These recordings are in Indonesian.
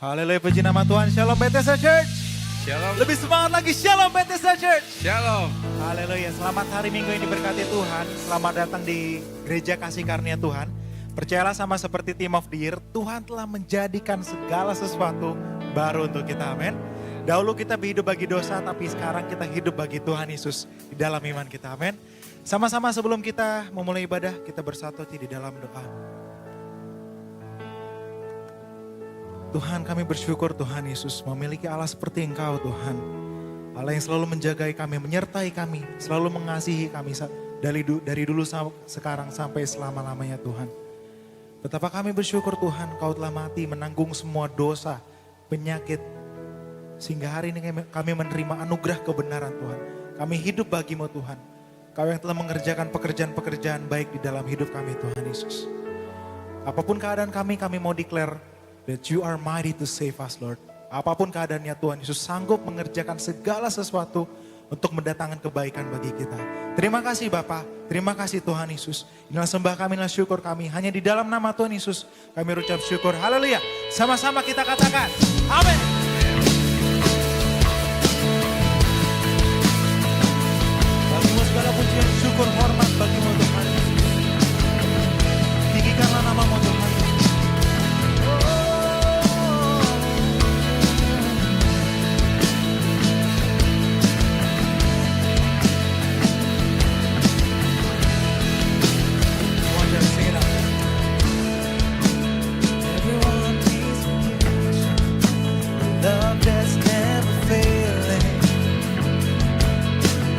Haleluya, puji nama Tuhan. Shalom Bethesda Church. Shalom. Lebih semangat lagi, Shalom Bethesda Church. Shalom. Haleluya, selamat hari Minggu ini diberkati Tuhan. Selamat datang di Gereja Kasih Karunia Tuhan. Percayalah sama seperti Team of the Year, Tuhan telah menjadikan segala sesuatu baru untuk kita, amin. Dahulu kita hidup bagi dosa, tapi sekarang kita hidup bagi Tuhan Yesus di dalam iman kita, amin. Sama-sama sebelum kita memulai ibadah, kita bersatu di dalam doa. Tuhan, kami bersyukur Tuhan Yesus memiliki Allah seperti Engkau Tuhan. Allah yang selalu menjagai kami, menyertai kami, selalu mengasihi kami dari dulu sekarang sampai selama-lamanya Tuhan. Betapa kami bersyukur Tuhan, Kau telah mati menanggung semua dosa, penyakit. Sehingga hari ini kami menerima anugerah kebenaran Tuhan. Kami hidup bagi-Mu Tuhan. Kau yang telah mengerjakan pekerjaan-pekerjaan baik di dalam hidup kami Tuhan Yesus. Apapun keadaan kami mau declare that you are mighty to save us, Lord. Apapun keadaannya Tuhan Yesus sanggup mengerjakan segala sesuatu untuk mendatangkan kebaikan bagi kita. Terima kasih Bapa, terima kasih Tuhan Yesus. Inilah sembah kami, inilah syukur kami. Hanya di dalam nama Tuhan Yesus kami ucap syukur. Haleluya. Sama-sama kita katakan, amin. Bagimu segala pujian, syukur, hormat bagimu Tuhan Yesus. Tinggikanlah namamu Tuhan.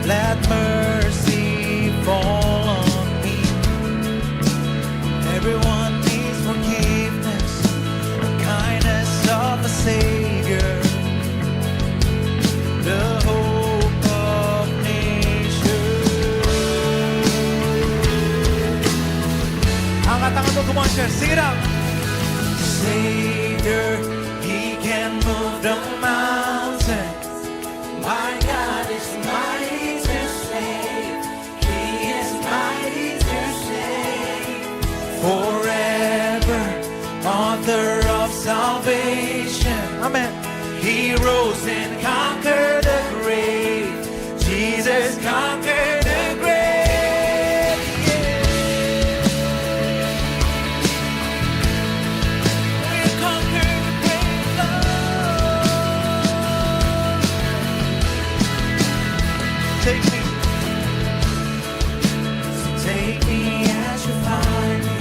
Let mercy fall on me. Everyone needs forgiveness, the kindness of the Savior, the hope of nations. Angkat tangan untuk semua, sing it out. Savior, He can move the mountains. My God is mighty to save. He is mighty to save. Forever, author of salvation. Amen. He rose and conquered the grave. Jesus conquered the grave. Yeah. We conquered the grave, Lord. Take me. So take me as you find me.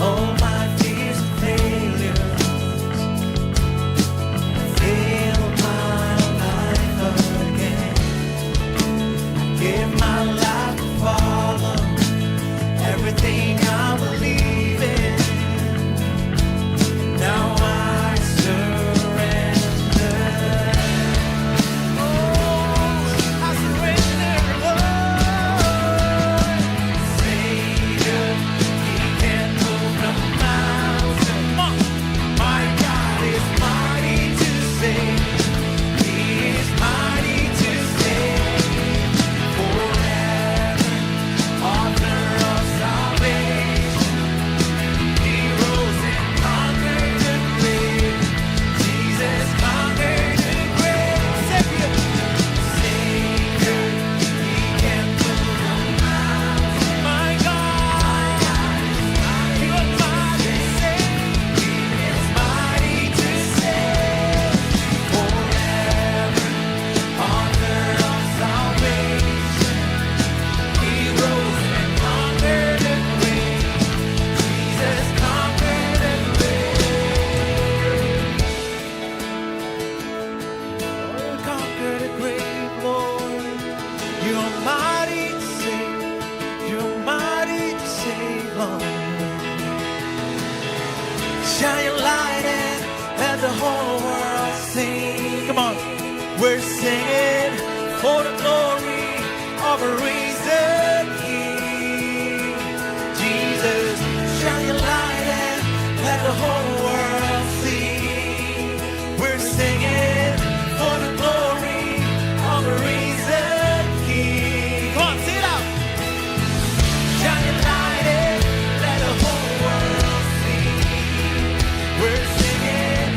All my fears and failures. Fill my life again. Give my life to follow. Everything I believe in. Now I surrender. I surrender, Lord. Savior, He can move the mountain. My God is mighty to save. He is mighty to save. Forever, author of salvation. He rose and conquered the grave. Jesus conquered the grave. Savior, Savior, He can move the mountain. My God, He was mighty to save. He is mighty to save. Forever, author of salvation. He rose and conquered the grave. Jesus conquered the grave. Oh, conquer the grave, Lord. You're mighty to save. You're mighty to save, Lord. Shine your light and let the whole world sing. Come on. We're singing for the glory of a risen King. Jesus, shine your light and let the whole world see. We're singing for the glory of a risen King. Come on, sing it out. Shine your light and let the whole world see. We're singing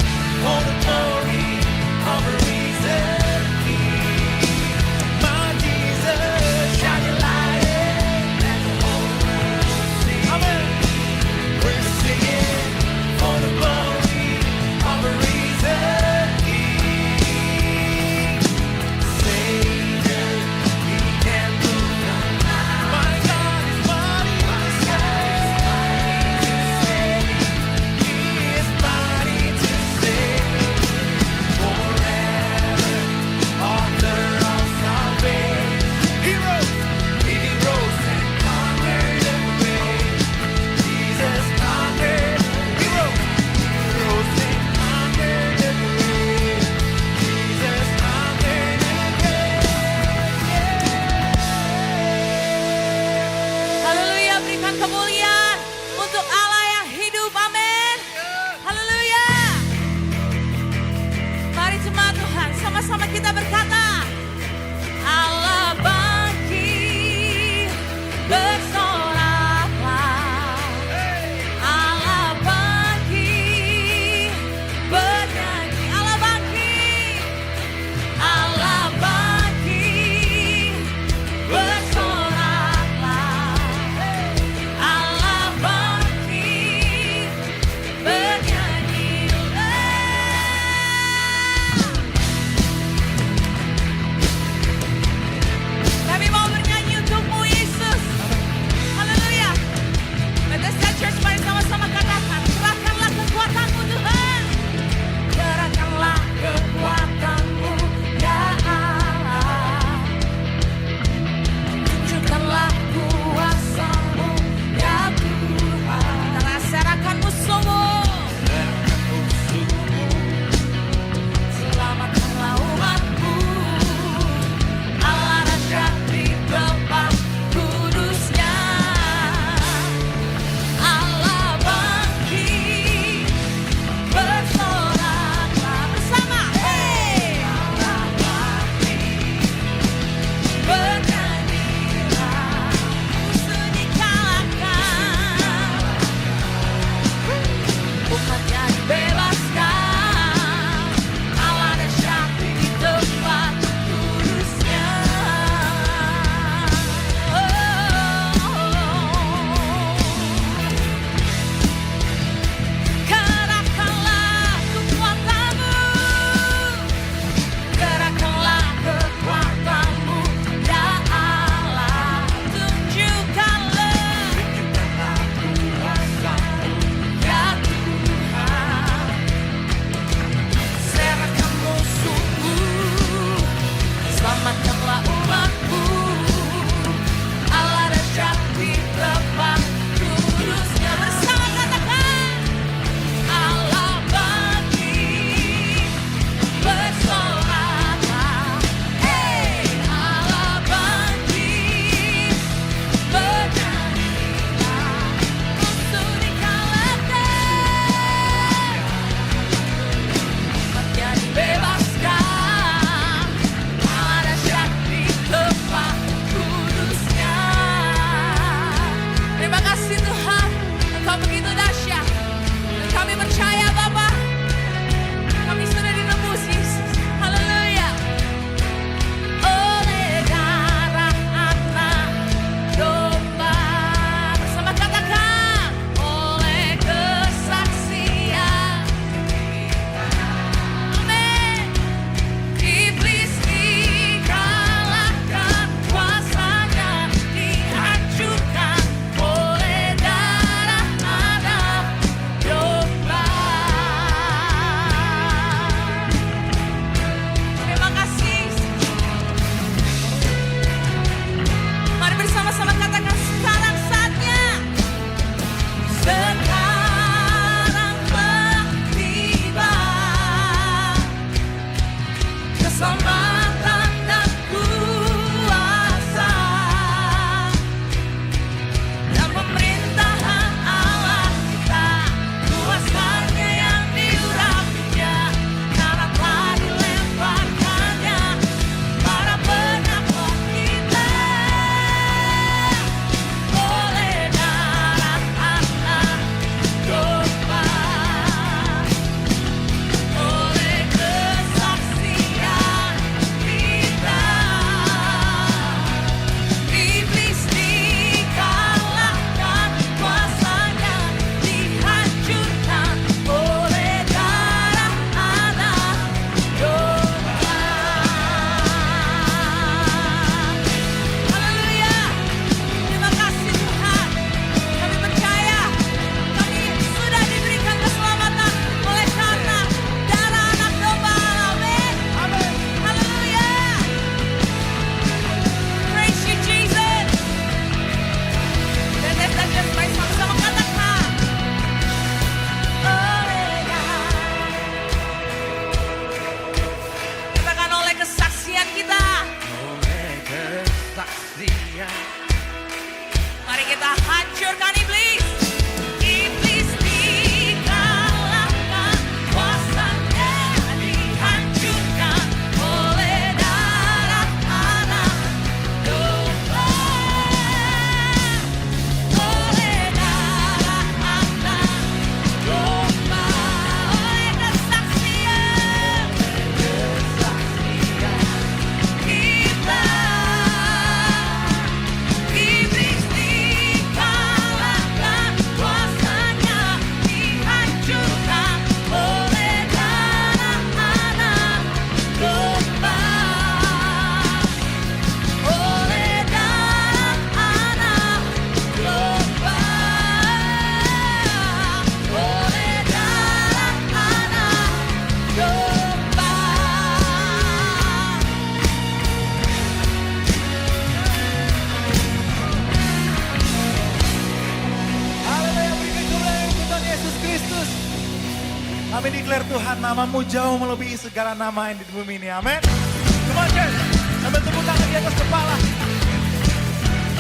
Kami declare Tuhan, namamu jauh melebihi segala nama yang di bumi ini. Amin. Come on church. Sambil tepuk tangan di atas kepala.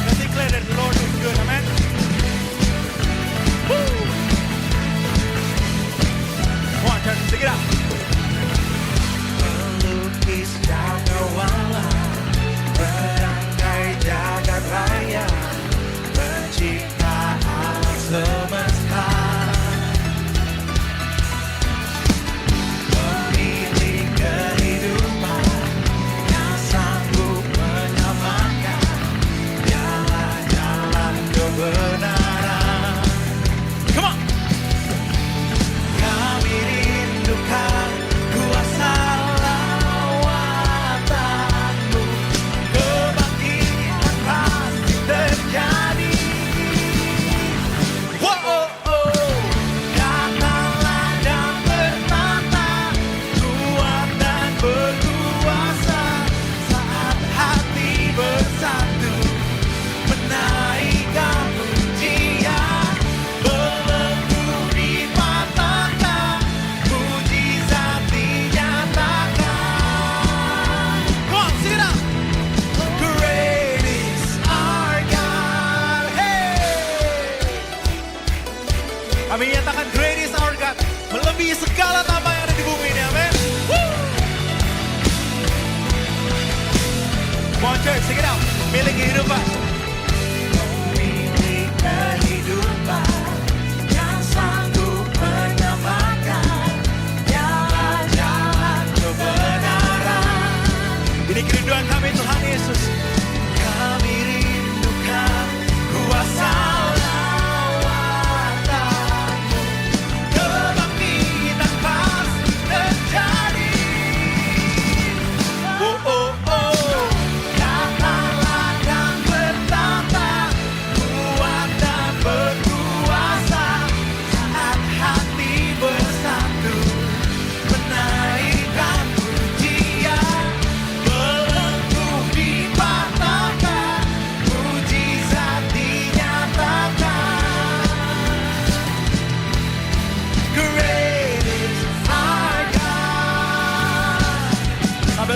Let's declare that the Lord is good. Amen. Woo. Come on church, sing it out. Melukis cakrawala, merangkai jagat raya, pencipta alam semesta. Kami nyatakan great is our God, melebihi segala nama yang ada di bumi ini, amin. Come on church, sing it out. Milik kehidupan. Milik kehidupan yang sanggup menyamakan jalan-jalan kebenaran. Ini kerinduan kami Tuhan Yesus. Kami rindukan kuasa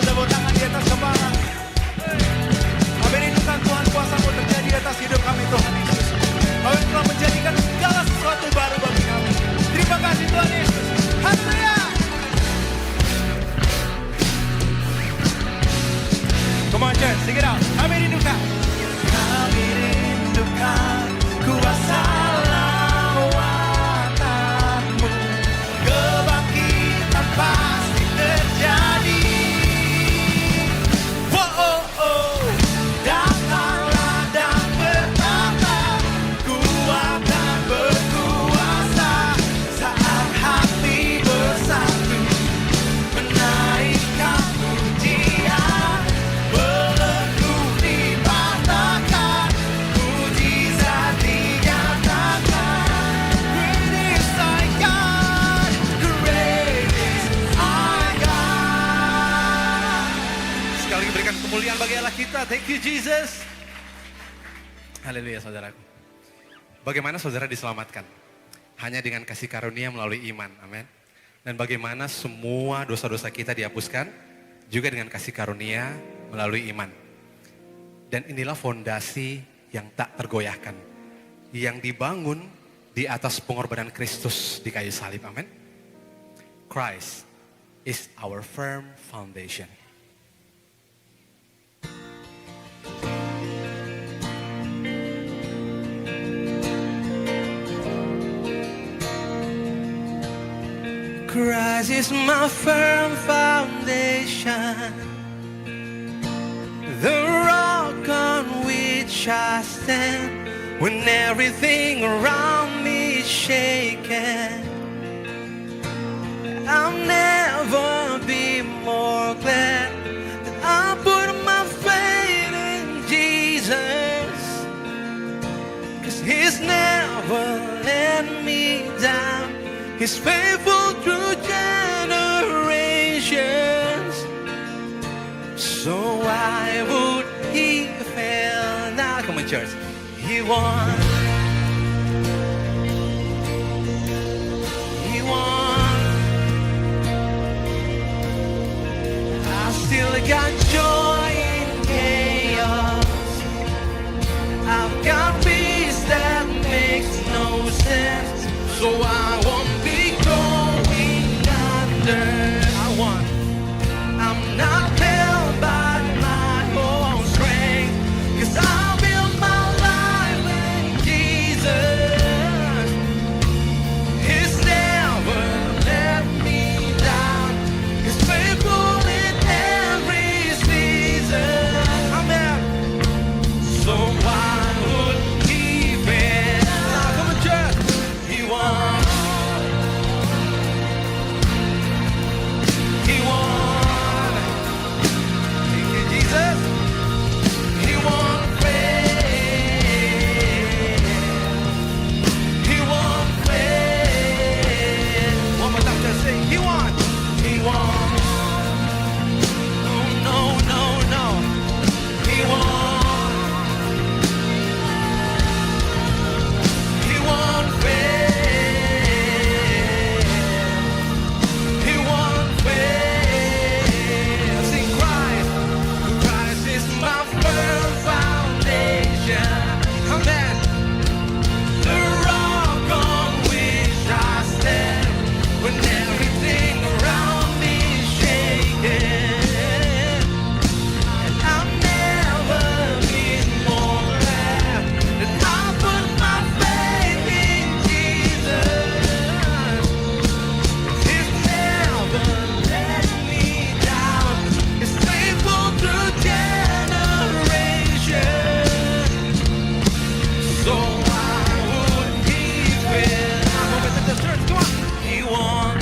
tepuk tangan di atas kepala. Kami rindukan Tuhan kuasa-Mu terjadi di atas hidup kami Tuhan Yesus. Kau yang telah menjadikan segala sesuatu baru bagi kami. Terima kasih Tuhan Yesus. Haleluya. Come on church, sing it out. Kami rindukan. Kami rindukan kuasa lawatan-Mu. Kebangkitan pasti terjadi. Kemuliaan bagi Allah kita. Thank you Jesus. Haleluya saudaraku. Bagaimana saudara diselamatkan? Hanya dengan kasih karunia melalui iman. Amin. Dan bagaimana semua dosa-dosa kita dihapuskan? Juga dengan kasih karunia melalui iman. Dan inilah fondasi yang tak tergoyahkan. Yang dibangun di atas pengorbanan Kristus di kayu salib. Amin. Christ is our firm foundation. Christ is my firm foundation, the rock on which I stand when everything around me is shaken. I'll never be more glad that I put my faith in Jesus, 'cause He's never let me down. He's faithful through generations. So why would He fail now? Come on church. He won. He won. got joy in chaos. I've got peace that makes no sense. So I won't be going under. I'm not held by my own strength, 'cause I build my life in Jesus. He's never let me down. He's faithful in every season. Amen. So why would he fail? Now come on, church. He won. He won. Thank you, Jesus. He won't fail. He won't fail. One more time, just sing. He won. He won. Oh, no, no, no. He won. He won't fail. He won't fail. Sing Christ. Christ is my firm foundation. Amen. The rock on which I stand when everything around me is shaking. And I've never been more glad that I put my faith in Jesus. He's never let me down. He's faithful through generations. So why would he fail? I'm over at the church. Come on. He won.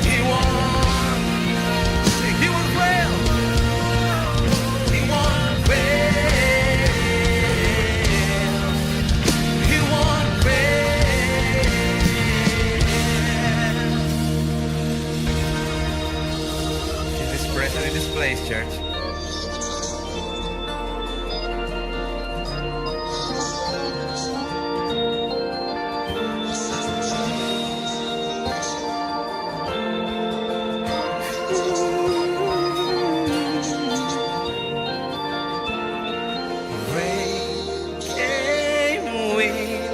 He won. He won't fail. He won't fail. He won't fail. Is this present in this place, church? Rain came, wind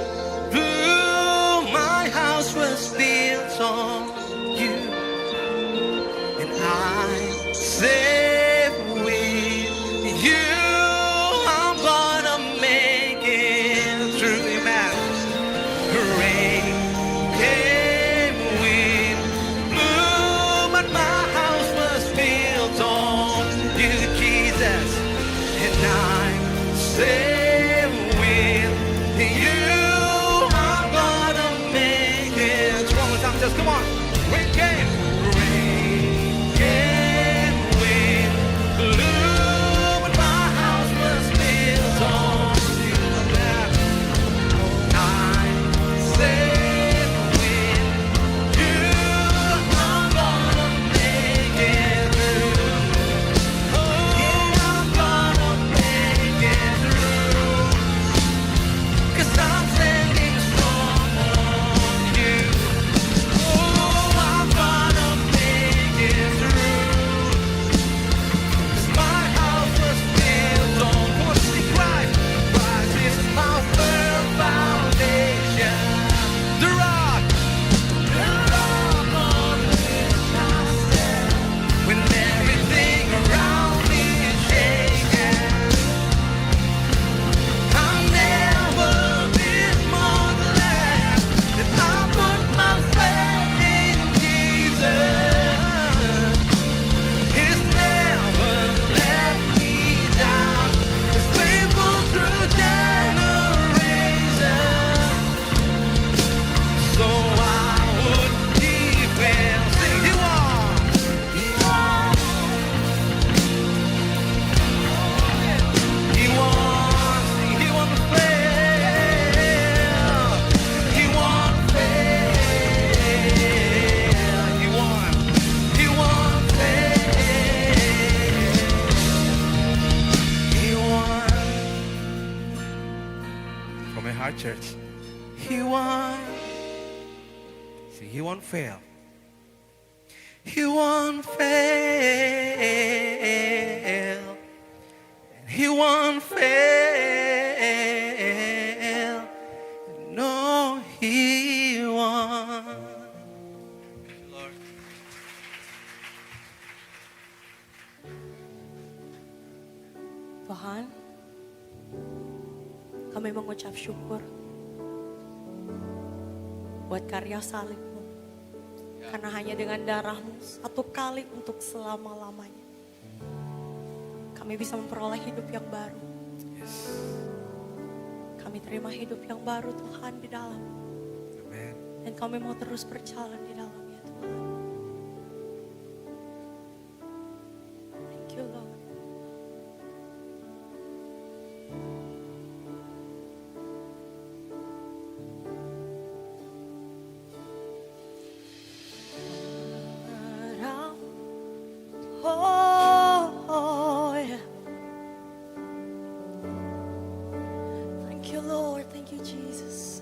blew, my house was built on you, and I'm safe with you. I'm gonna make it through. Amen. Rain came, wind blew, but my house was built on you, Jesus, and I'm safe with you. I'm gonna make it. One more time, just come on. Rain came, wind blew, but my house was built on you. I'm safe with you. I'm gonna make it through. Oh, I'm gonna make it through. 'Cause I'm standing strong on you. Oh, I'm gonna make it through. 'Cause my house was built on. Come on, sing Christ. Christ is my firm foundation. The rock on which I stand when everything around me is shaking. I've never been more glad that I put my faith in Jesus. He's never let me down. He's faithful through generations. So why would he fail? Sing, he won. He won. He won. Sing, he won't fail. He won't fail. He won. He won't fail. He won. From my heart, church. He won. See, he won't fail. He won't fail. He won't fail. No, He won't. Lord. Tuhan, kami mengucap syukur buat karya salib-Mu. Karena hanya dengan darah-Mu satu kali untuk selama-lamanya, kami bisa memperoleh hidup yang baru. Kami terima hidup yang baru Tuhan di dalam. Amen. Dan kami mau terus berjalan di dalamnya Tuhan. Thank you Lord. Oh, yeah. Thank you, Lord. Thank you, Jesus.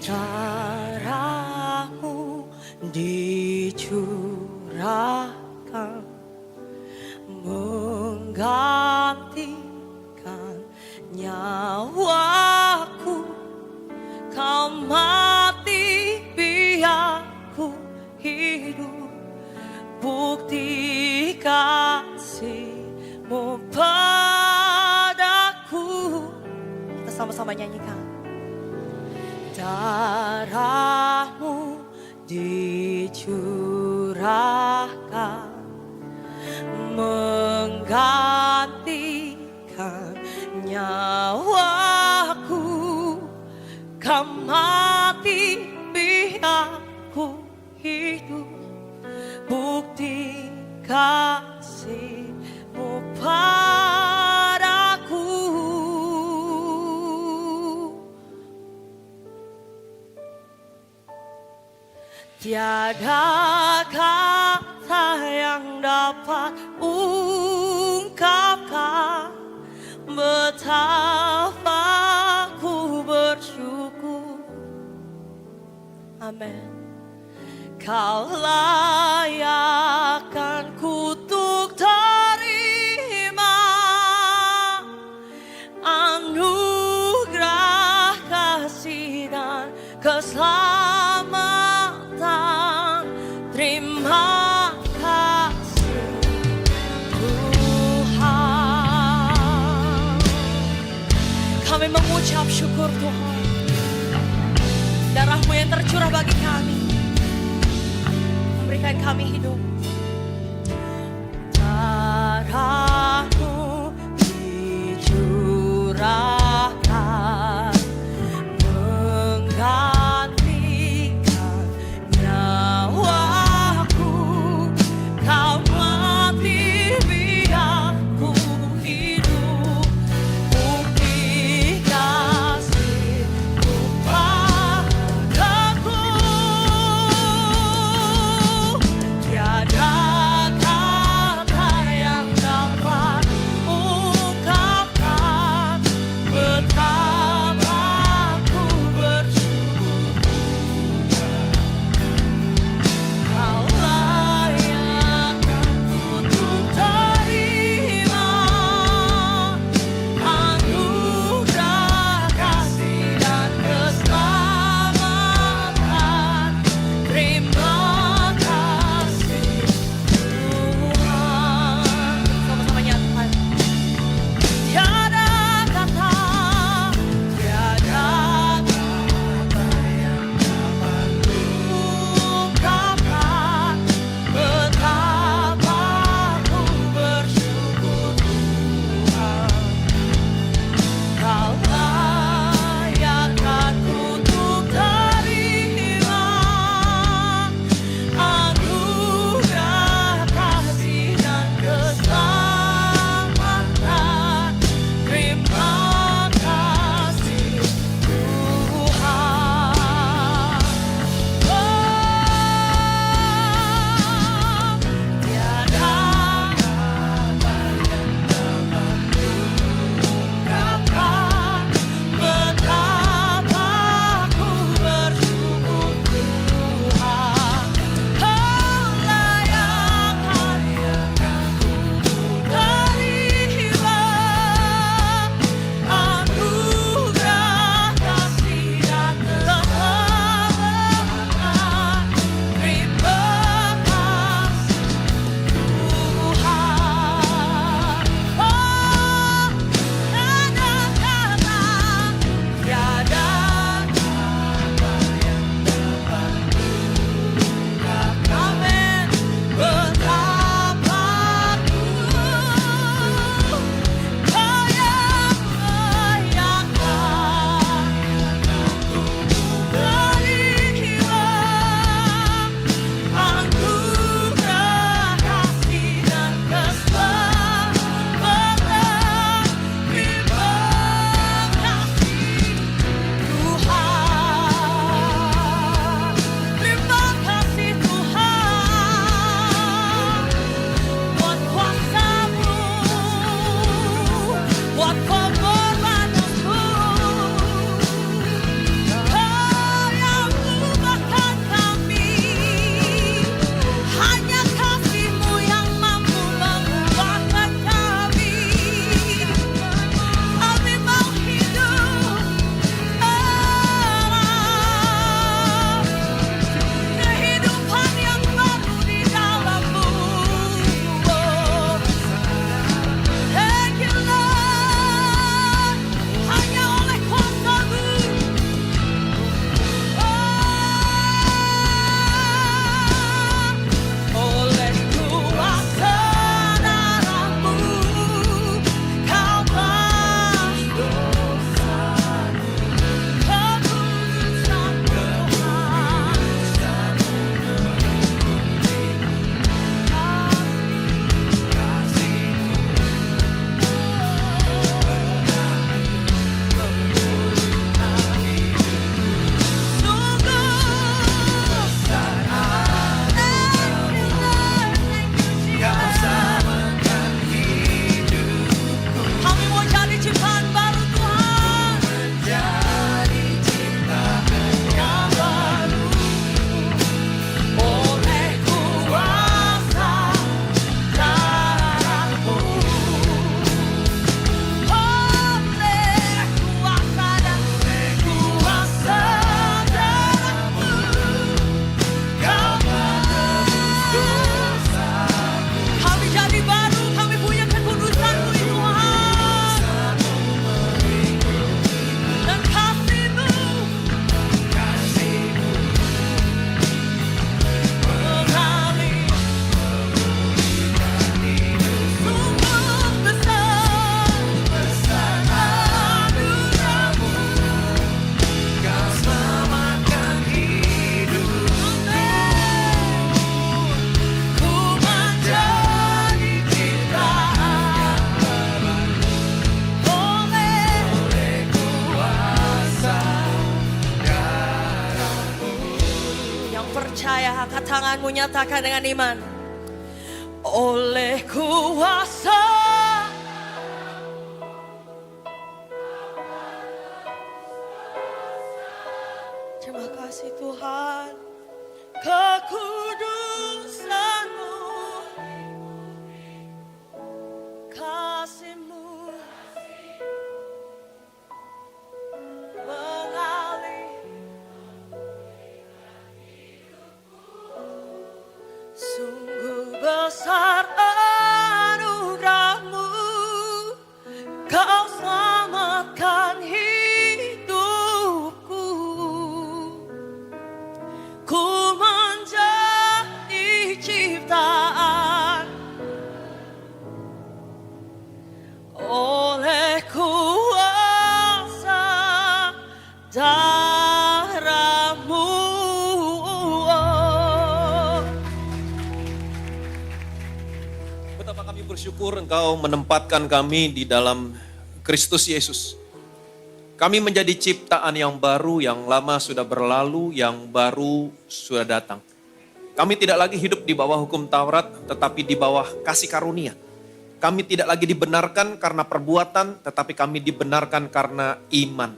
Darah-Mu dicurahkan menggantikan nyawaku. Kau mati biar ku hidup, bukti kasih-Mu padaku. Kita sama-sama nyanyikan. Darah-Mu dicurahkan menggantikan nyawaku. Kau mati biar ku hidup, bukti kasih-Mu padaku. Tiada kata yang dapat ungkapkan betapa ku bersyukur. Amin. Kau layak kan kutuk terima anugerah kasih dan keselamatan. Terima kasih Tuhan. Kami mengucap syukur Tuhan. Darah-Mu yang tercurah bagi kami, memberikan kami hidup. Darah-Mu dicurahkan menggantikan nyawaku. Kau mati biar ku hidup, bukti kasih-Mu padaku. Tiada kata yang dapat Angkat tanganmu, nyatakan dengan iman. Oleh kuasa terima kasih Tuhan, kekudusan-Mu, kasih-Mu mengalir. Sungguh besar anugerah-Mu, Kau selamatkan hidupku. Ku menjadi ciptaan oleh kuasa darah-Mu. Betapa kami bersyukur Engkau menempatkan kami di dalam Kristus Yesus. Kami menjadi ciptaan yang baru, yang lama sudah berlalu, yang baru sudah datang. Kami tidak lagi hidup di bawah hukum Taurat, tetapi di bawah kasih karunia. Kami tidak lagi dibenarkan karena perbuatan, tetapi kami dibenarkan karena iman.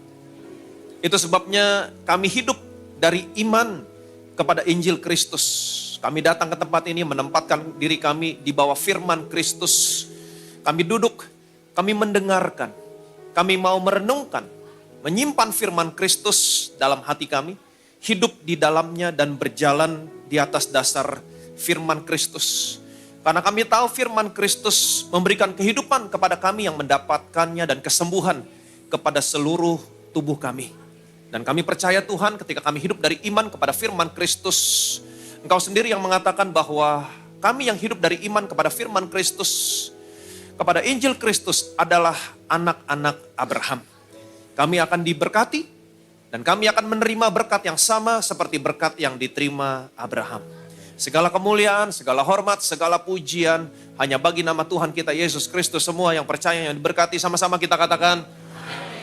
Itu sebabnya kami hidup dari iman kepada Injil Kristus. Kami datang ke tempat ini menempatkan diri kami di bawah firman Kristus. Kami duduk, kami mendengarkan, kami mau merenungkan, menyimpan firman Kristus dalam hati kami, hidup di dalamnya dan berjalan di atas dasar firman Kristus. Karena kami tahu firman Kristus memberikan kehidupan kepada kami yang mendapatkannya dan kesembuhan kepada seluruh tubuh kami. Dan kami percaya Tuhan ketika kami hidup dari iman kepada firman Kristus, Engkau sendiri yang mengatakan bahwa kami yang hidup dari iman kepada firman Kristus, kepada Injil Kristus adalah anak-anak Abraham. Kami akan diberkati dan kami akan menerima berkat yang sama seperti berkat yang diterima Abraham. Segala kemuliaan, segala hormat, segala pujian hanya bagi nama Tuhan kita Yesus Kristus. Semua yang percaya yang diberkati sama-sama kita katakan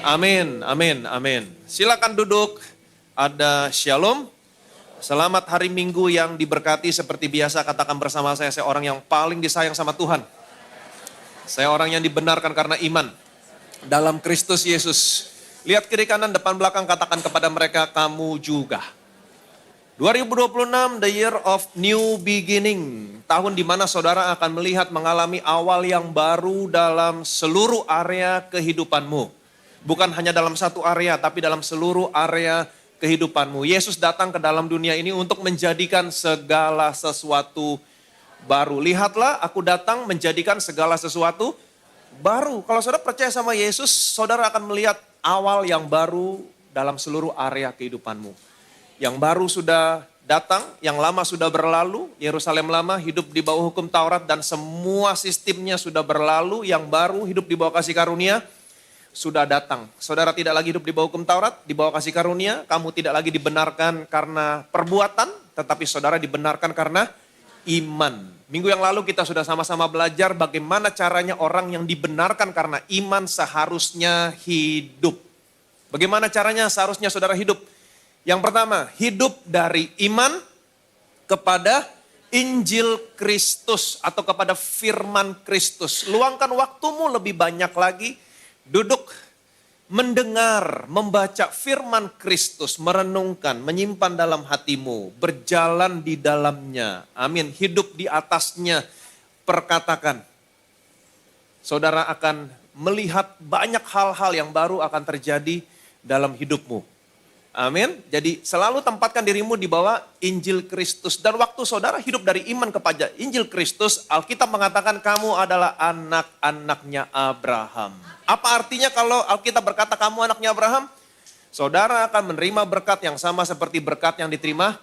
amin, amin, amin. Silakan duduk, ada shalom. Selamat hari Minggu yang diberkati. Seperti biasa katakan bersama saya orang yang paling disayang sama Tuhan. Saya orang yang dibenarkan karena iman dalam Kristus Yesus. Lihat kiri kanan depan belakang, katakan kepada mereka kamu juga. 2026 the year of new beginning. Tahun di mana saudara akan melihat mengalami awal yang baru dalam seluruh area kehidupanmu. Bukan hanya dalam satu area tapi dalam seluruh area kehidupanmu. Yesus datang ke dalam dunia ini untuk menjadikan segala sesuatu baru. Lihatlah, aku datang menjadikan segala sesuatu baru. Kalau saudara percaya sama Yesus, saudara akan melihat awal yang baru dalam seluruh area kehidupanmu. Yang baru sudah datang, yang lama sudah berlalu. Yerusalem lama hidup di bawah hukum Taurat dan semua sistemnya sudah berlalu. Yang baru hidup di bawah kasih karunia sudah datang. Saudara tidak lagi hidup di bawah hukum Taurat, di bawah kasih karunia. Kamu tidak lagi dibenarkan karena perbuatan, tetapi saudara dibenarkan karena iman. Minggu yang lalu kita sudah sama-sama belajar bagaimana caranya orang yang dibenarkan karena iman seharusnya hidup. Bagaimana caranya seharusnya saudara hidup? Yang pertama, hidup dari iman kepada Injil Kristus atau kepada firman Kristus. Luangkan waktumu lebih banyak lagi, duduk, mendengar, membaca firman Kristus, merenungkan, menyimpan dalam hatimu, berjalan di dalamnya. Amin. Hidup di atasnya, perkatakan. Saudara akan melihat banyak hal-hal yang baru akan terjadi dalam hidupmu. Amin. Jadi selalu tempatkan dirimu di bawah Injil Kristus. Dan waktu saudara hidup dari iman kepada Injil Kristus, Alkitab mengatakan kamu adalah anak-anaknya Abraham. Apa artinya kalau Alkitab berkata kamu anaknya Abraham? Saudara akan menerima berkat yang sama seperti berkat yang diterima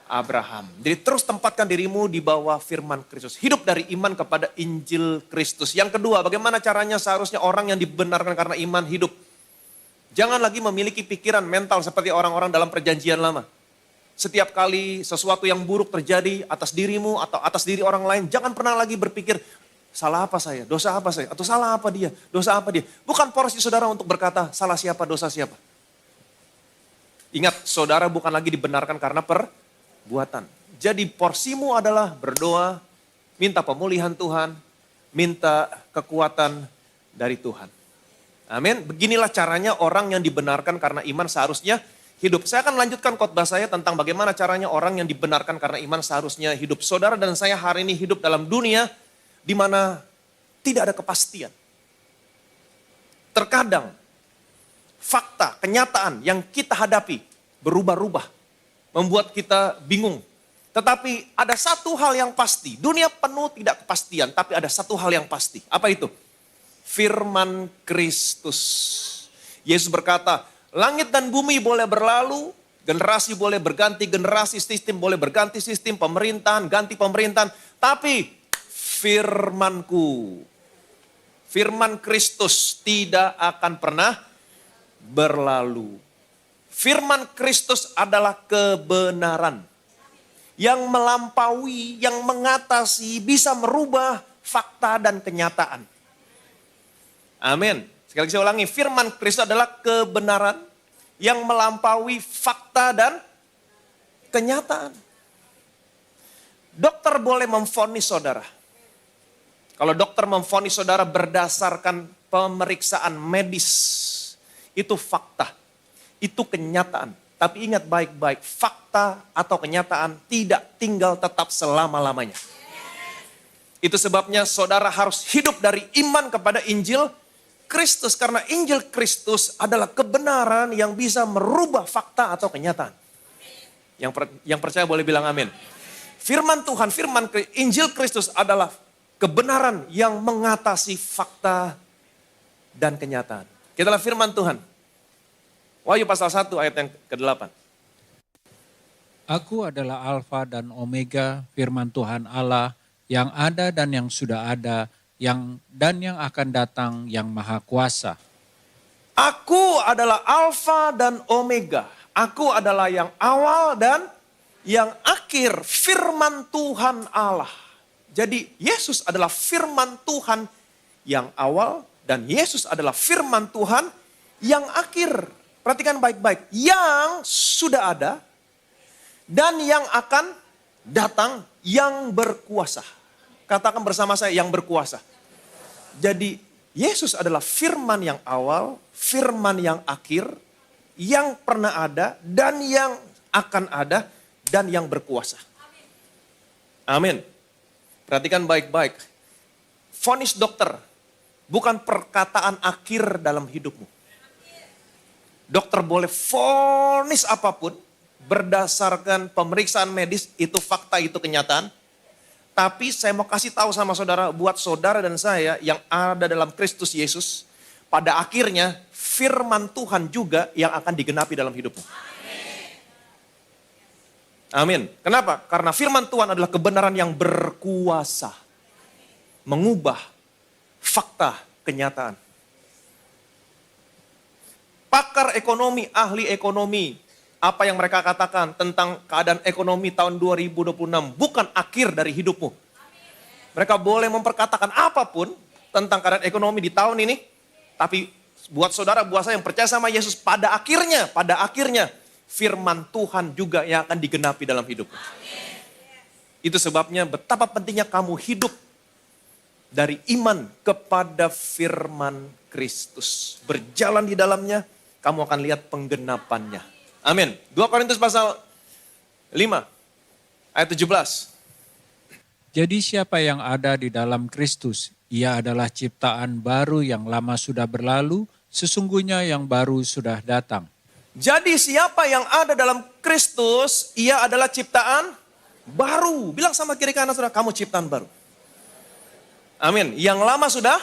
Abraham. Jadi terus tempatkan dirimu di bawah firman Kristus. Hidup dari iman kepada Injil Kristus. Yang kedua, bagaimana caranya seharusnya orang yang dibenarkan karena iman hidup? Jangan lagi memiliki pikiran mental seperti orang-orang dalam perjanjian lama. Setiap kali sesuatu yang buruk terjadi atas dirimu atau atas diri orang lain, jangan pernah lagi berpikir, salah apa saya, dosa apa saya, atau salah apa dia, dosa apa dia. Bukan porsi saudara untuk berkata, salah siapa, dosa siapa. Ingat, saudara bukan lagi dibenarkan karena perbuatan. Jadi porsimu adalah berdoa, minta pemulihan Tuhan, minta kekuatan dari Tuhan. Amin. Beginilah caranya orang yang dibenarkan karena iman seharusnya hidup. Saya akan lanjutkan khotbah saya tentang bagaimana caranya orang yang dibenarkan karena iman seharusnya hidup. Saudara dan saya hari ini hidup dalam dunia di mana tidak ada kepastian. Terkadang fakta, kenyataan yang kita hadapi berubah-ubah, membuat kita bingung. Tetapi ada satu hal yang pasti, dunia penuh tidak kepastian, tapi ada satu hal yang pasti. Apa itu? Firman Kristus. Yesus berkata, langit dan bumi boleh berlalu, generasi boleh berganti generasi, sistem boleh berganti sistem, pemerintahan ganti pemerintahan, tapi firmanku, firman Kristus tidak akan pernah berlalu. Firman Kristus adalah kebenaran yang melampaui, yang mengatasi, bisa merubah fakta dan kenyataan. Amin. Sekali lagi saya ulangi, firman Kristus adalah kebenaran yang melampaui fakta dan kenyataan. Dokter boleh memvonis saudara. Kalau dokter memvonis saudara berdasarkan pemeriksaan medis, itu fakta, itu kenyataan. Tapi ingat baik-baik, fakta atau kenyataan tidak tinggal tetap selama-lamanya. Itu sebabnya saudara harus hidup dari iman kepada Injil Kristus. Karena Injil Kristus adalah kebenaran yang bisa merubah fakta atau kenyataan. Yang percaya boleh bilang amin. Firman Tuhan, Injil Kristus adalah kebenaran yang mengatasi fakta dan kenyataan. Kita lihat firman Tuhan. Wahyu pasal 1 ayat yang ke-8. Aku adalah Alfa dan Omega, firman Tuhan Allah, yang ada dan yang sudah ada, yang akan datang, yang maha kuasa. Aku adalah Alfa dan Omega. Aku adalah yang awal dan yang akhir, firman Tuhan Allah. Jadi Yesus adalah firman Tuhan yang awal dan Yesus adalah firman Tuhan yang akhir. Perhatikan baik-baik, yang sudah ada dan yang akan datang, yang berkuasa. Katakan bersama saya, yang berkuasa. Jadi Yesus adalah firman yang awal, firman yang akhir, yang pernah ada dan yang akan ada dan yang berkuasa. Amin. Perhatikan baik-baik. Vonis dokter bukan perkataan akhir dalam hidupmu. Dokter boleh vonis apapun berdasarkan pemeriksaan medis, itu fakta, itu kenyataan. Tapi saya mau kasih tahu sama saudara, buat saudara dan saya yang ada dalam Kristus Yesus, pada akhirnya firman Tuhan juga yang akan digenapi dalam hidupmu. Amin. Kenapa? Karena firman Tuhan adalah kebenaran yang berkuasa. Mengubah fakta kenyataan. Pakar ekonomi, ahli ekonomi, apa yang mereka katakan tentang keadaan ekonomi tahun 2026 bukan akhir dari hidupmu. Mereka boleh memperkatakan apapun tentang keadaan ekonomi di tahun ini, tapi buat saudara, buat saya yang percaya sama Yesus, pada akhirnya firman Tuhan juga yang akan digenapi dalam hidupmu. Itu sebabnya betapa pentingnya kamu hidup dari iman kepada firman Kristus. Berjalan di dalamnya, kamu akan lihat penggenapannya. Amin. 2 Korintus pasal 5 ayat 17. Jadi siapa yang ada di dalam Kristus, ia adalah ciptaan baru, yang lama sudah berlalu, sesungguhnya yang baru sudah datang. Jadi siapa yang ada dalam Kristus, ia adalah ciptaan baru. Bilang sama kiri kanan saudara, kamu ciptaan baru. Amin. Yang lama sudah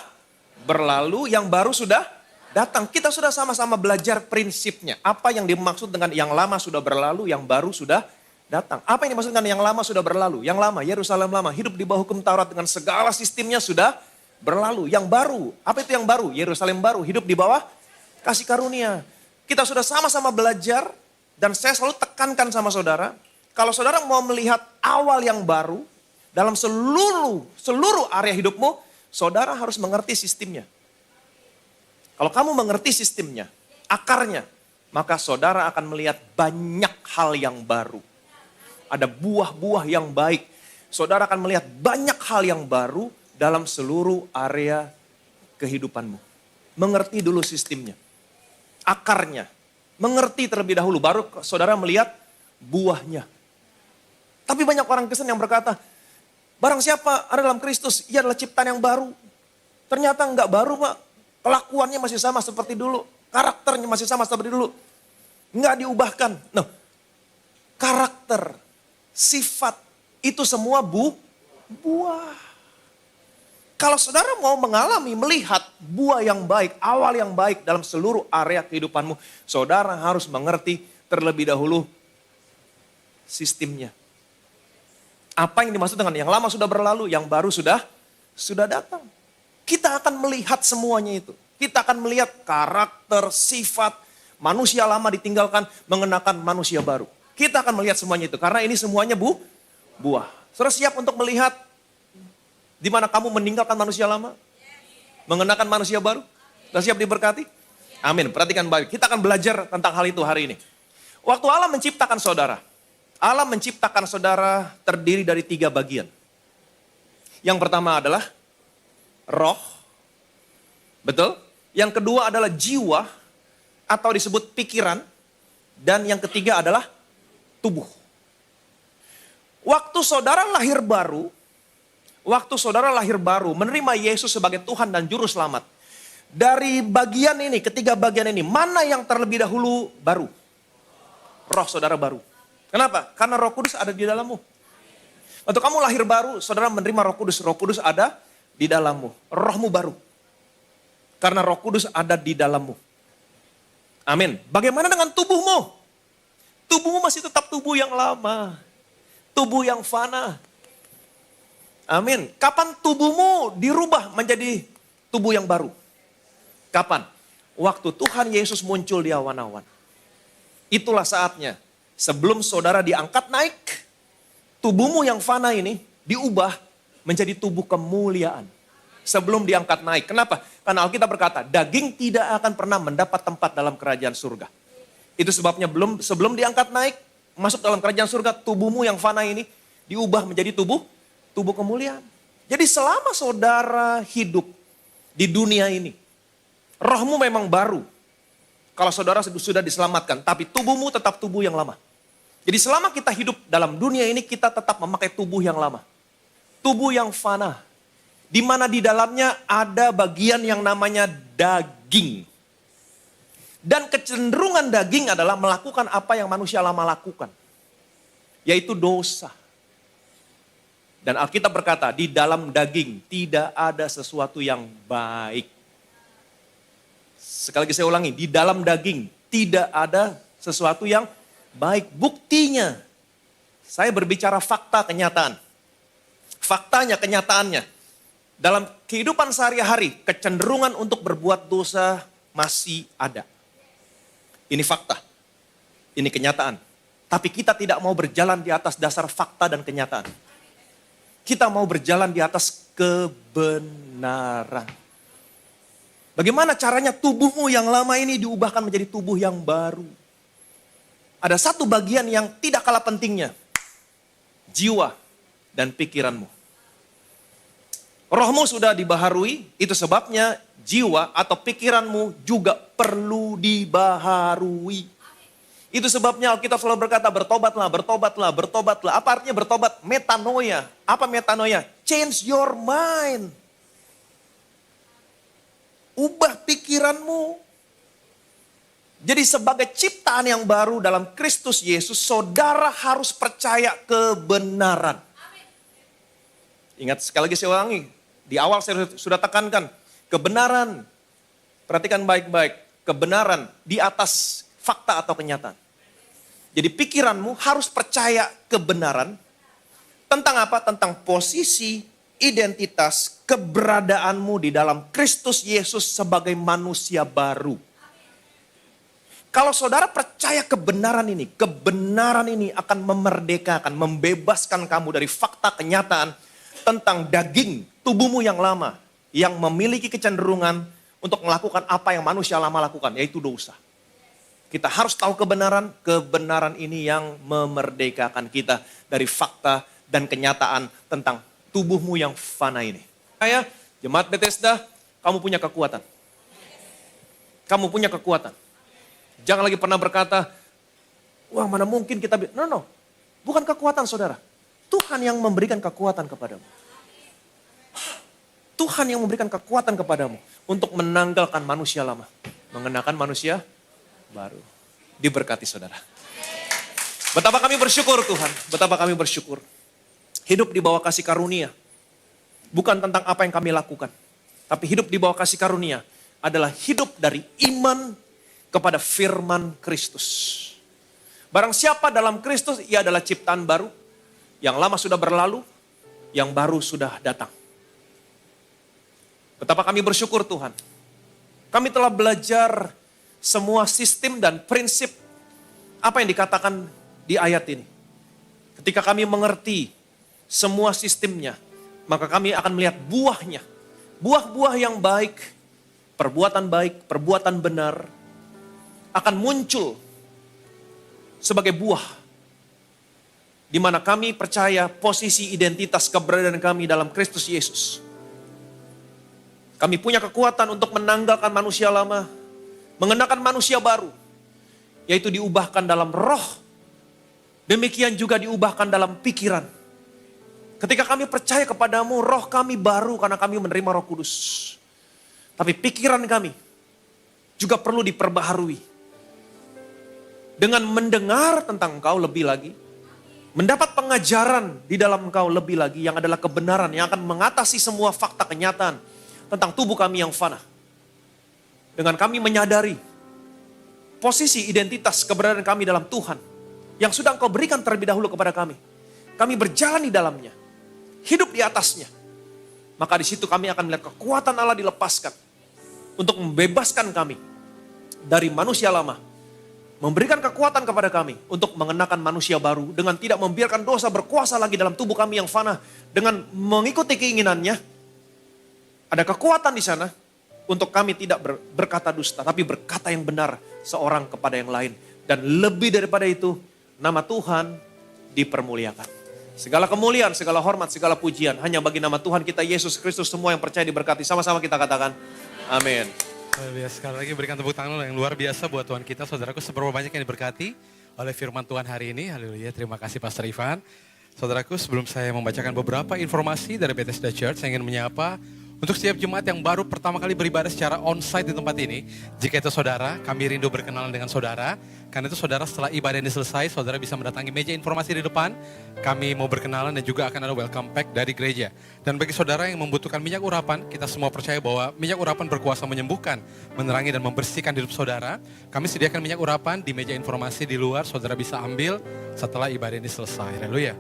berlalu, yang baru sudah datang. Kita sudah sama-sama belajar prinsipnya. Apa yang dimaksud dengan yang lama sudah berlalu, yang baru sudah datang. Apa yang dimaksud dengan yang lama sudah berlalu? Yang lama, Yerusalem lama, hidup di bawah hukum Taurat dengan segala sistemnya sudah berlalu. Yang baru, apa itu yang baru? Yerusalem baru, hidup di bawah kasih karunia. Kita sudah sama-sama belajar dan saya selalu tekankan sama saudara, kalau saudara mau melihat awal yang baru dalam seluruh area hidupmu, saudara harus mengerti sistemnya. Kalau kamu mengerti sistemnya, akarnya, maka saudara akan melihat banyak hal yang baru. Ada buah-buah yang baik. Saudara akan melihat banyak hal yang baru dalam seluruh area kehidupanmu. Mengerti dulu sistemnya, akarnya. Mengerti terlebih dahulu, baru saudara melihat buahnya. Tapi banyak orang Kristen yang berkata, barang siapa ada dalam Kristus, ia adalah ciptaan yang baru. Ternyata enggak baru, Pak. Kelakuannya masih sama seperti dulu. Karakternya masih sama seperti dulu. Enggak diubahkan. Nah, karakter, sifat, itu semua buah. Kalau saudara mau mengalami, melihat buah yang baik, awal yang baik dalam seluruh area kehidupanmu, saudara harus mengerti terlebih dahulu sistemnya. Apa yang dimaksud dengan yang lama sudah berlalu, yang baru sudah datang. Kita akan melihat semuanya itu. Kita akan melihat karakter, sifat, manusia lama ditinggalkan, mengenakan manusia baru. Kita akan melihat semuanya itu, karena ini semuanya buah. Saudara siap untuk melihat di mana kamu meninggalkan manusia lama? Mengenakan manusia baru? Sudah siap diberkati? Amin. Perhatikan baik. Kita akan belajar tentang hal itu hari ini. Waktu Allah menciptakan saudara, Allah menciptakan saudara terdiri dari 3 bagian. Yang pertama adalah roh. Betul? Yang kedua adalah jiwa atau disebut pikiran. Dan yang ketiga adalah tubuh. Waktu saudara lahir baru, menerima Yesus sebagai Tuhan dan Juru Selamat. Dari bagian ini, ketiga bagian ini, mana yang terlebih dahulu baru? Roh saudara baru. Kenapa? Karena Roh Kudus ada di dalammu. Waktu kamu lahir baru, saudara menerima Roh Kudus ada di dalammu. Rohmu baru. Karena Roh Kudus ada di dalammu. Amin. Bagaimana dengan tubuhmu? Tubuhmu masih tetap tubuh yang lama. Tubuh yang fana. Amin. Kapan tubuhmu dirubah menjadi tubuh yang baru? Kapan? Waktu Tuhan Yesus muncul di awan-awan. Itulah saatnya. Sebelum saudara diangkat naik, tubuhmu yang fana ini diubah menjadi tubuh kemuliaan. Sebelum diangkat naik. Kenapa? Karena Alkitab berkata, daging tidak akan pernah mendapat tempat dalam kerajaan surga. Itu sebabnya sebelum diangkat naik, masuk dalam kerajaan surga, tubuhmu yang fana ini diubah menjadi tubuh kemuliaan. Jadi selama saudara hidup di dunia ini, rohmu memang baru. Kalau saudara sudah diselamatkan, tapi tubuhmu tetap tubuh yang lama. Jadi selama kita hidup dalam dunia ini, kita tetap memakai tubuh yang lama. Tubuh yang fana. Di mana di dalamnya ada bagian yang namanya daging. Dan kecenderungan daging adalah melakukan apa yang manusia lama lakukan. Yaitu dosa. Dan Alkitab berkata, di dalam daging tidak ada sesuatu yang baik. Sekali lagi saya ulangi, di dalam daging tidak ada sesuatu yang baik. Buktinya, saya berbicara fakta kenyataan. Faktanya, kenyataannya. Dalam kehidupan sehari-hari, kecenderungan untuk berbuat dosa masih ada. Ini fakta. Ini kenyataan. Tapi kita tidak mau berjalan di atas dasar fakta dan kenyataan. Kita mau berjalan di atas kebenaran. Bagaimana caranya tubuhmu yang lama ini diubahkan menjadi tubuh yang baru? Ada satu bagian yang tidak kalah pentingnya. Jiwa dan pikiranmu. Rohmu sudah dibaharui, itu sebabnya jiwa atau pikiranmu juga perlu dibaharui. Itu sebabnya Alkitab selalu berkata bertobatlah, bertobatlah, bertobatlah. Apa artinya bertobat? Metanoia. Apa metanoia? Change your mind. Ubah pikiranmu. Jadi sebagai ciptaan yang baru dalam Kristus Yesus, saudara harus percaya kebenaran. Ingat sekali lagi saya ulangi. Di awal saya sudah tekankan, kebenaran, perhatikan baik-baik, kebenaran di atas fakta atau kenyataan. Jadi pikiranmu harus percaya kebenaran tentang apa? Tentang posisi, identitas, keberadaanmu di dalam Kristus Yesus sebagai manusia baru. Kalau saudara percaya kebenaran ini akan memerdekakan, membebaskan kamu dari fakta kenyataan tentang daging tubuhmu yang lama, yang memiliki kecenderungan untuk melakukan apa yang manusia lama lakukan, yaitu dosa. Kita harus tahu kebenaran. Kebenaran ini yang memerdekakan kita dari fakta dan kenyataan tentang tubuhmu yang fana ini. Saya, jemaat Bethesda, kamu punya kekuatan. Kamu punya kekuatan. Jangan lagi pernah berkata, wah mana mungkin kita... No. Bukan kekuatan saudara. Tuhan yang memberikan kekuatan kepadamu. Tuhan yang memberikan kekuatan kepadamu untuk menanggalkan manusia lama. Mengenakan manusia baru. Diberkati saudara. Betapa kami bersyukur Tuhan. Betapa kami bersyukur. Hidup di bawah kasih karunia. Bukan tentang apa yang kami lakukan. Tapi hidup di bawah kasih karunia adalah hidup dari iman kepada firman Kristus. Barang siapa dalam Kristus, ia adalah ciptaan baru. Yang lama sudah berlalu, yang baru sudah datang. Betapa kami bersyukur Tuhan. Kami telah belajar semua sistem dan prinsip apa yang dikatakan di ayat ini. Ketika kami mengerti semua sistemnya, maka kami akan melihat buahnya. Buah-buah yang baik, perbuatan benar, akan muncul sebagai buah. Di mana kami percaya posisi identitas keberadaan kami dalam Kristus Yesus. Kami punya kekuatan untuk menanggalkan manusia lama, mengenakan manusia baru, yaitu diubahkan dalam roh, demikian juga diubahkan dalam pikiran. Ketika kami percaya kepadamu, roh kami baru karena kami menerima Roh Kudus. Tapi pikiran kami juga perlu diperbaharui. Dengan mendengar tentang Engkau lebih lagi, mendapat pengajaran di dalam Engkau lebih lagi yang adalah kebenaran yang akan mengatasi semua fakta kenyataan tentang tubuh kami yang fana. Dengan kami menyadari posisi identitas keberadaan kami dalam Tuhan yang sudah Engkau berikan terlebih dahulu kepada kami. Kami berjalan di dalamnya, hidup di atasnya. Maka di situ kami akan melihat kekuatan Allah dilepaskan untuk membebaskan kami dari manusia lama. Memberikan kekuatan kepada kami untuk mengenakan manusia baru dengan tidak membiarkan dosa berkuasa lagi dalam tubuh kami yang fana. Dengan mengikuti keinginannya, ada kekuatan di sana untuk kami tidak berkata dusta, tapi berkata yang benar seorang kepada yang lain. Dan lebih daripada itu, nama Tuhan dipermuliakan. Segala kemuliaan, segala hormat, segala pujian hanya bagi nama Tuhan kita Yesus Kristus. Semua yang percaya diberkati. Sama-sama kita katakan, amin. Sekali lagi berikan tepuk tangan yang luar biasa buat Tuhan kita. Saudaraku, seberapa banyak yang diberkati oleh firman Tuhan hari ini. Haleluya, terima kasih Pastor Ivan. Saudaraku, sebelum saya membacakan beberapa informasi dari Bethesda Church, saya ingin menyapa untuk setiap jemaat yang baru pertama kali beribadah secara onsite di tempat ini. Jika itu saudara, kami rindu berkenalan dengan saudara. Karena itu saudara, setelah ibadah ini selesai, saudara bisa mendatangi meja informasi di depan. Kami mau berkenalan dan juga akan ada welcome pack dari gereja. Dan bagi saudara yang membutuhkan minyak urapan, kita semua percaya bahwa minyak urapan berkuasa menyembuhkan, menerangi dan membersihkan hidup saudara. Kami sediakan minyak urapan di meja informasi di luar, saudara bisa ambil setelah ibadah ini selesai. Haleluya.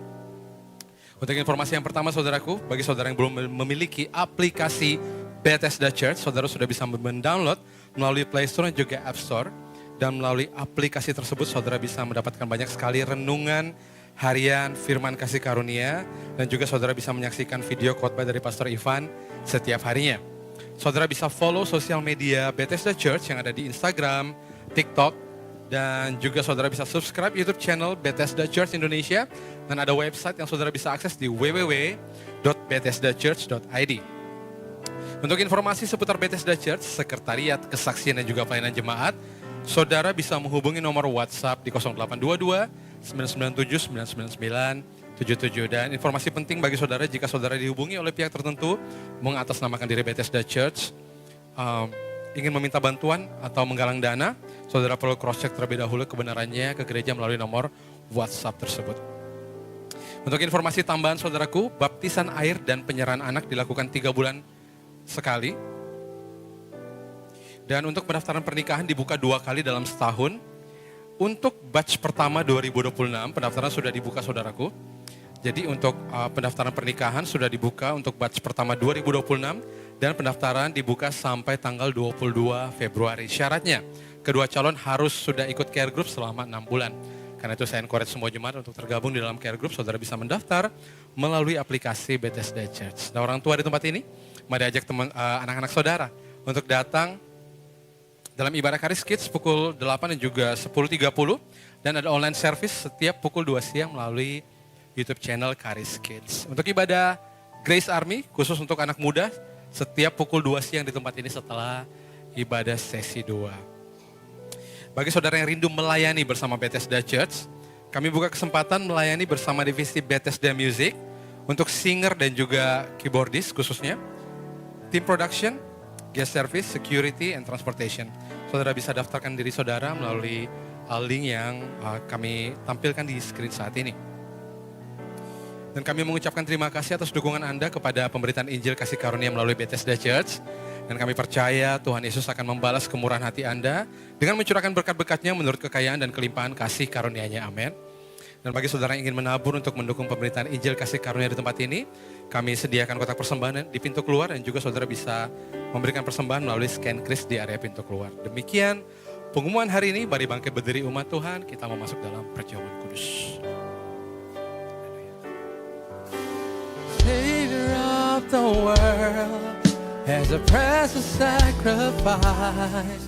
Untuk informasi yang pertama saudaraku, bagi saudara yang belum memiliki aplikasi Bethesda Church, saudara sudah bisa mendownload melalui Play Store dan juga App Store. Dan melalui aplikasi tersebut saudara bisa mendapatkan banyak sekali renungan harian firman kasih karunia. Dan juga saudara bisa menyaksikan video khotbah dari Pastor Ivan setiap harinya. Saudara bisa follow sosial media Bethesda Church yang ada di Instagram, TikTok. Dan juga saudara bisa subscribe YouTube channel Bethesda Church Indonesia. Dan ada website yang saudara bisa akses di www.bethesdachurch.id. Untuk informasi seputar Bethesda Church, sekretariat, kesaksian dan juga pelayanan jemaat, saudara bisa menghubungi nomor WhatsApp di 0822 997 999 77. Dan informasi penting bagi saudara, jika saudara dihubungi oleh pihak tertentu mengatasnamakan diri Bethesda Church, ingin meminta bantuan atau menggalang dana, saudara perlu cross-check terlebih dahulu kebenarannya ke gereja melalui nomor WhatsApp tersebut. Untuk informasi tambahan saudaraku, baptisan air dan penyerahan anak dilakukan 3 bulan sekali. Dan untuk pendaftaran pernikahan dibuka 2 kali dalam setahun. Untuk batch pertama 2026, pendaftaran sudah dibuka saudaraku. Jadi untuk pendaftaran pernikahan sudah dibuka untuk batch pertama 2026. Dan pendaftaran dibuka sampai tanggal 22 Februari. Syaratnya, kedua calon harus sudah ikut care group selama 6 bulan. Karena itu saya encourage semua jemaat untuk tergabung di dalam care group. Saudara bisa mendaftar melalui aplikasi Bethesda Church. Nah, orang tua di tempat ini, mari ajak teman anak-anak saudara untuk datang dalam ibadah Karis Kids pukul 8 dan juga 10.30. Dan ada online service setiap pukul 2 siang melalui YouTube channel Karis Kids. Untuk ibadah Grace Army khusus untuk anak muda setiap pukul 2 siang di tempat ini setelah ibadah sesi 2. Bagi saudara yang rindu melayani bersama Bethesda Church, kami buka kesempatan melayani bersama divisi Bethesda Music untuk singer dan juga keyboardist khususnya, tim production, guest service, security, and transportation. Saudara bisa daftarkan diri saudara melalui link yang kami tampilkan di screen saat ini. Dan kami mengucapkan terima kasih atas dukungan Anda kepada pemberitaan Injil Kasih Karunia melalui Bethesda Church. Dan kami percaya Tuhan Yesus akan membalas kemurahan hati Anda dengan mencurahkan berkat-berkat-Nya menurut kekayaan dan kelimpahan kasih karunia-Nya. Amin. Dan bagi saudara yang ingin menabur untuk mendukung pemberitaan Injil Kasih Karunia di tempat ini, kami sediakan kotak persembahan di pintu keluar dan juga saudara bisa memberikan persembahan melalui scan kris di area pintu keluar. Demikian pengumuman hari ini, mari bangkit berdiri umat Tuhan, kita mau masuk dalam perjamuan kudus. Savior of the world, as a precious sacrifice,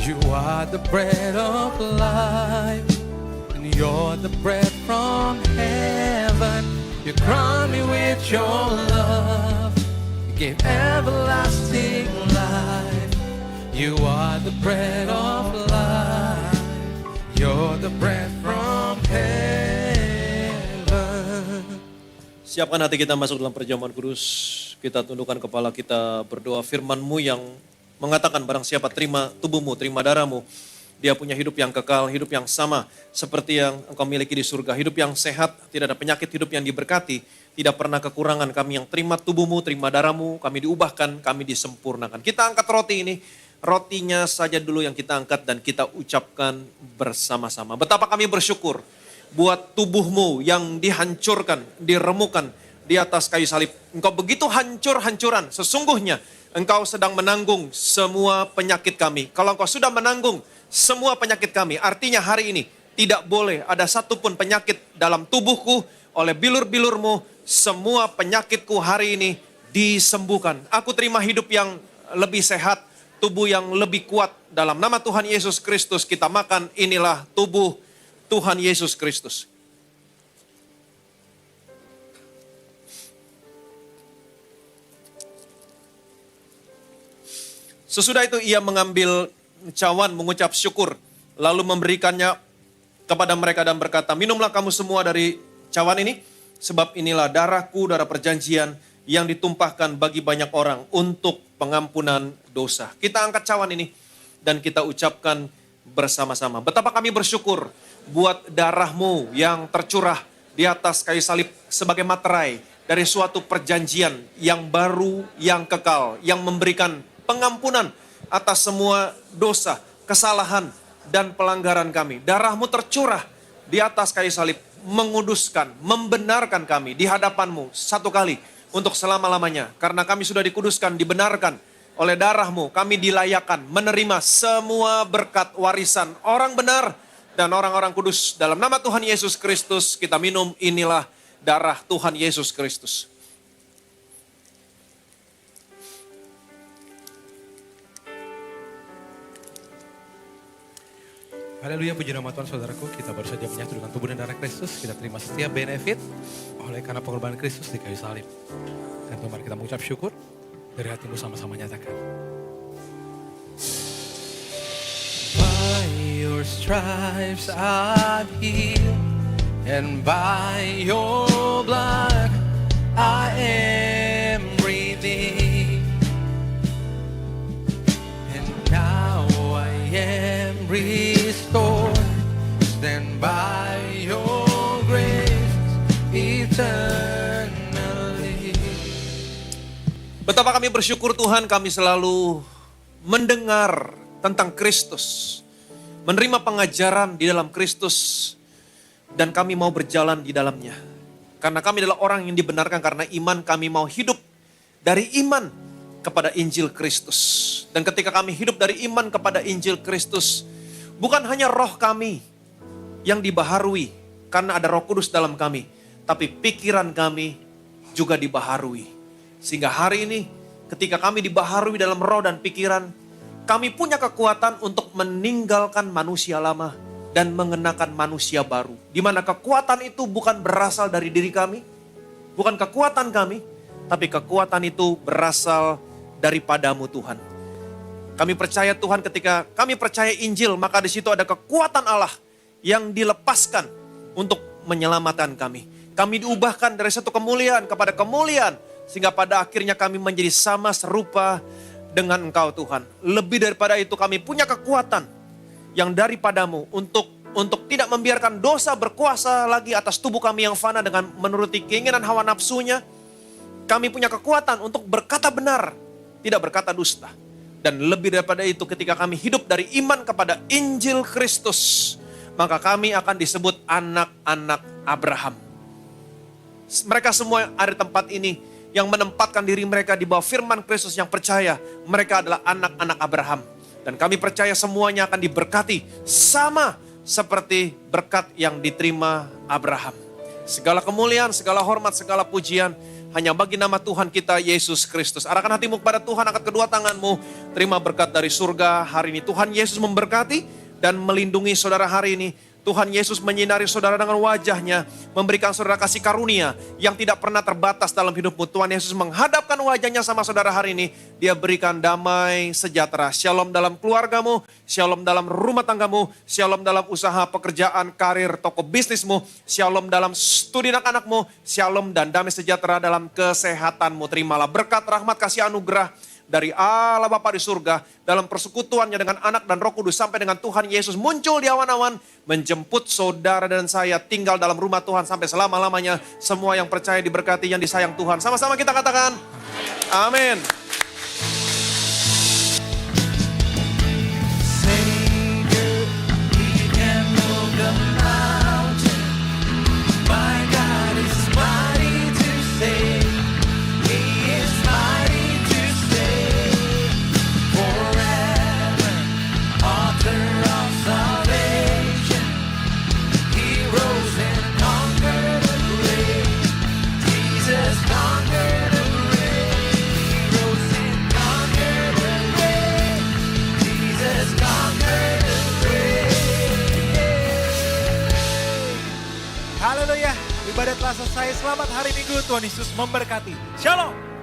you are the bread of life, and you're the bread from heaven. You crown me with your love, you give everlasting life. You are the bread of life, you're the bread from heaven. Siapkan hati kita masuk dalam perjamuan kudus. Kita tundukkan kepala kita berdoa. Firman-Mu yang mengatakan barang siapa terima tubuhmu, terima darahmu, dia punya hidup yang kekal, hidup yang sama seperti yang engkau miliki di surga. Hidup yang sehat, tidak ada penyakit, hidup yang diberkati, tidak pernah kekurangan. Kami yang terima tubuhmu, terima darahmu, kami diubahkan, kami disempurnakan. Kita angkat roti ini, rotinya saja dulu yang kita angkat dan kita ucapkan bersama-sama. Betapa kami bersyukur buat tubuhmu yang dihancurkan, diremukan di atas kayu salib. Engkau begitu hancur-hancuran, sesungguhnya engkau sedang menanggung semua penyakit kami. Kalau engkau sudah menanggung semua penyakit kami, artinya hari ini tidak boleh ada satupun penyakit dalam tubuhku. Oleh bilur-bilurmu, semua penyakitku hari ini disembuhkan. Aku terima hidup yang lebih sehat, tubuh yang lebih kuat. Dalam nama Tuhan Yesus Kristus kita makan, inilah tubuh Tuhan Yesus Kristus. Sesudah itu ia mengambil cawan, mengucap syukur, lalu memberikannya kepada mereka dan berkata, minumlah kamu semua dari cawan ini, sebab inilah darahku, darah perjanjian yang ditumpahkan bagi banyak orang untuk pengampunan dosa. Kita angkat cawan ini dan kita ucapkan bersama-sama. Betapa kami bersyukur buat darahmu yang tercurah di atas kayu salib sebagai materai dari suatu perjanjian yang baru, yang kekal, yang memberikan pengampunan atas semua dosa, kesalahan, dan pelanggaran kami. Darahmu tercurah di atas kayu salib, menguduskan, membenarkan kami di hadapanmu satu kali untuk selama-lamanya. Karena kami sudah dikuduskan, dibenarkan oleh darahmu, kami dilayakan menerima semua berkat warisan orang benar dan orang-orang kudus. Dalam nama Tuhan Yesus Kristus kita minum, inilah darah Tuhan Yesus Kristus. Haleluya, puji nama Tuhan saudaraku. Kita baru saja menyatu dengan tubuh dan darah Kristus. Kita terima setiap benefit oleh karena pengorbanan Kristus di kayu salib. Dan mari kita mengucap syukur dari hatimu, sama-sama nyatakan. By your stripes I'm healed, and by your blood I am redeemed. And now I am restored, stand by your grace eternally. Betapa kami bersyukur Tuhan, kami selalu mendengar tentang Kristus, menerima pengajaran di dalam Kristus, dan kami mau berjalan di dalamnya. Karena kami adalah orang yang dibenarkan karena iman, kami mau hidup dari iman kepada Injil Kristus. Dan ketika kami hidup dari iman kepada Injil Kristus, bukan hanya roh kami yang dibaharui karena ada Roh Kudus dalam kami, tapi pikiran kami juga dibaharui. Sehingga hari ini ketika kami dibaharui dalam roh dan pikiran, kami punya kekuatan untuk meninggalkan manusia lama dan mengenakan manusia baru. Di mana kekuatan itu bukan berasal dari diri kami, bukan kekuatan kami, tapi kekuatan itu berasal daripadamu Tuhan. Kami percaya Tuhan, ketika kami percaya Injil, maka di situ ada kekuatan Allah yang dilepaskan untuk menyelamatkan kami. Kami diubahkan dari satu kemuliaan kepada kemuliaan, sehingga pada akhirnya kami menjadi sama serupa dengan Engkau Tuhan. Lebih daripada itu, kami punya kekuatan yang daripadamu untuk tidak membiarkan dosa berkuasa lagi atas tubuh kami yang fana dengan menuruti keinginan hawa nafsunya. Kami punya kekuatan untuk berkata benar, tidak berkata dusta. Dan lebih daripada itu, ketika kami hidup dari iman kepada Injil Kristus, maka kami akan disebut anak-anak Abraham. Mereka semua yang ada di tempat ini, yang menempatkan diri mereka di bawah firman Kristus, yang percaya mereka adalah anak-anak Abraham. Dan kami percaya semuanya akan diberkati sama seperti berkat yang diterima Abraham. Segala kemuliaan, segala hormat, segala pujian hanya bagi nama Tuhan kita Yesus Kristus. Arahkan hatimu kepada Tuhan, angkat kedua tanganmu. Terima berkat dari surga hari ini. Tuhan Yesus memberkati dan melindungi saudara hari ini. Tuhan Yesus menyinari saudara dengan wajahnya, memberikan saudara kasih karunia yang tidak pernah terbatas dalam hidupmu. Tuhan Yesus menghadapkan wajahnya sama saudara hari ini. Dia berikan damai sejahtera. Shalom dalam keluargamu, shalom dalam rumah tanggamu, shalom dalam usaha, pekerjaan, karir, toko bisnismu, shalom dalam studi anak-anakmu, shalom dan damai sejahtera dalam kesehatanmu. Terimalah berkat, rahmat, kasih anugerah dari Allah Bapa di surga, dalam persekutuannya dengan anak dan Roh Kudus, sampai dengan Tuhan Yesus muncul di awan-awan, menjemput saudara dan saya tinggal dalam rumah Tuhan sampai selama-lamanya. Semua yang percaya diberkati, yang disayang Tuhan. Sama-sama kita katakan, amin. Haleluya, ibadah telah selesai. Selamat hari Minggu, Tuhan Yesus memberkati. Shalom.